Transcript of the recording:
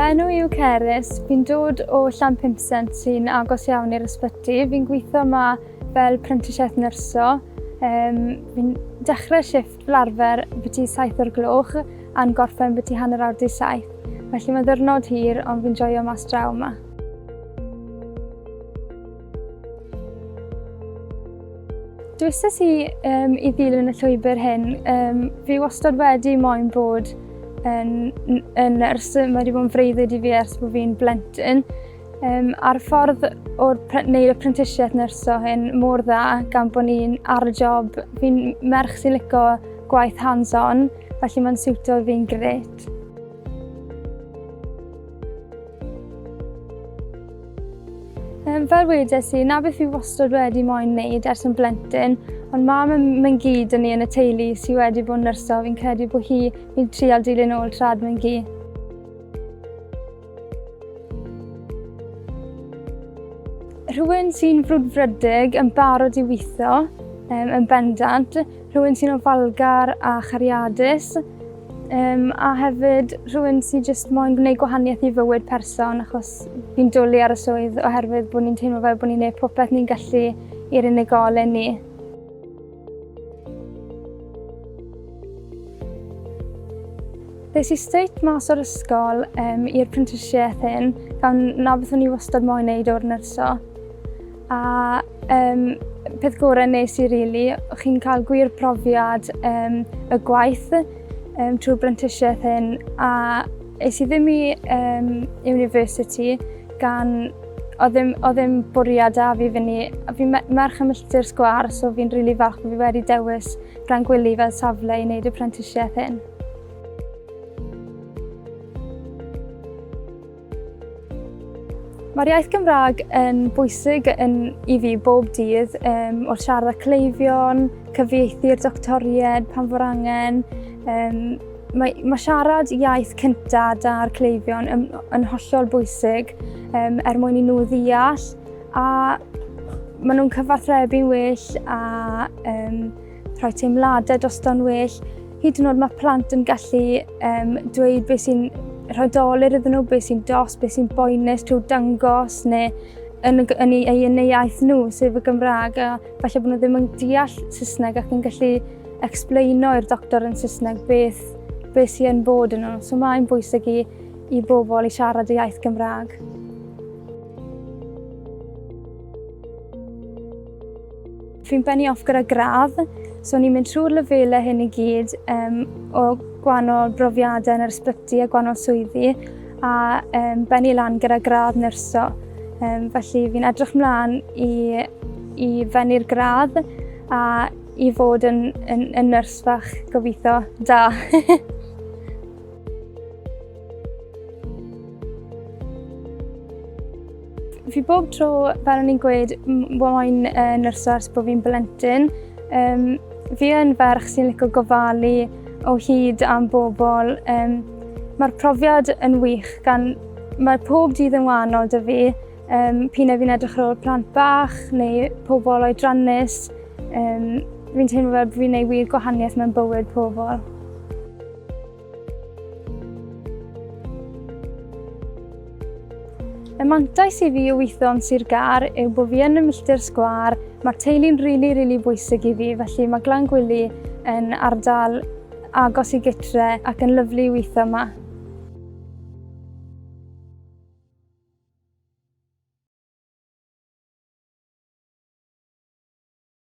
Fy enw yw Cerys. Fi'n dod o Llanpumsent sy'n agos iawn i'r ysbyty. Fi'n gweithio yma fel prentishiaeth nyrsio. Fi'n dechrau shifft fel arfer byti 7 o'r gloch a'n gorffen byti 6:30. Felly mae ddiwrnod hir ond fi'n joio mas draw yma. Dwysais i ddilyn y llwybr hyn. Fi wastad wedi moyn bod yn nyrs. Mae wedi bod yn freuddwyd i fi ers bod fi'n blentyn. A'r ffordd o'r wneud y prentishiaeth nyrsio hyn mor dda gan bod ni'n ar y job. Fi'n merch sy'n licio gwaith hands-on, felly mae'n siwtio fi'n grêt. Fel wedes i, na beth fi wastad wedi moyn wneud ers yn blentyn, ond mam yn gyd yn ni yn y teulu sydd wedi bod yn nyrsio. Fi'n credu bod hi'n trial dilyn ôl trad mewn gi. Rhywun sy'n frwdfrydig yn barod i weithio, yn bendant, rhywun sy'n ofalgar a chariadus, a hefyd rhywun sy'n jyst moyn gwneud gwahaniaeth i fywyd person achos fi'n dwlu ar y swydd oherwydd bod ni'n teimlo fel bod ni'n gwneud popeth ni'n gallu i'r unigolyn ni. Des i straight mas o'r ysgol i'r prentishiaeth hyn gan na beth o'n i wastad moyn wneud o'r nyrsio. A peth gorau nes i rili, chi'n cael gwir profiad y gwaith trwy'r prentishiaeth hyn, a es i ddim i university gan oedd ddim bwriad a fi fyny. Fi'n merch ym milltir sgwar, so fi'n rili falch bod fi wedi dewis Rhan Gwili fel safle i wneud y prentishiaeth hyn. Mae'r iaith Gymraeg yn bwysig i fi bob dydd, wrth siarad â cleifion, cyfieithu'r doctoried pan fo'r angen. Mae siarad iaith cynta da'r cleifion yn hollol bwysig mwyn i nhw ddeall, a maen nhw'n cyfathrebu'n well a rhoi teimladau drosto'n well. Hyd yn oed mae plant yn gallu dweud beth sy'n rhoi dolyr iddyn nhw, beth sy'n dos, beth sy'n boenus trwy dangos neu yn eu iaith nhw, sef y Gymraeg. A falle bod nhw ddim yn deall Saesneg ac yn gallu explaino i'r doctor yn Saesneg beth sy'n yn bod yn nhw. So mae'n bwysig i bobl i siarad y iaith Gymraeg. Fi'n bennu off gyda gradd, so ni'n mynd trwy'r lefelau hyn i gyd o gwahanol brofiadau yn yr ysbyty a gwahanol swyddi, a bennu lan gyda gradd nyrsio. Felly fi'n edrych mlaen i fennu'r gradd a i fod yn nyrs fach gobeithio da. Fi bob tro, fel o'n i'n gweud, moyn nyrsio ers bod fi'n blentyn. Fi yn ferch sy'n licio gofalu o hyd am bobl. Mae'r profiad yn wych mae pob dydd yn wahanol 'da fi. P'un fi'n edrych ar ôl plant bach neu pobl oedrannus. Fi'n teimlo fel bod fi'n gwneud wir gwahaniaeth mewn bywyd pobl. Y mantais i fi o weithio yn Sir Gar yw bod fi yn y milltir sgwar. Mae'r teulu'n rili bwysig i fi, felly mae Rhan Gwili yn ardal agos i gytre ac yn lyflu i weithio yma.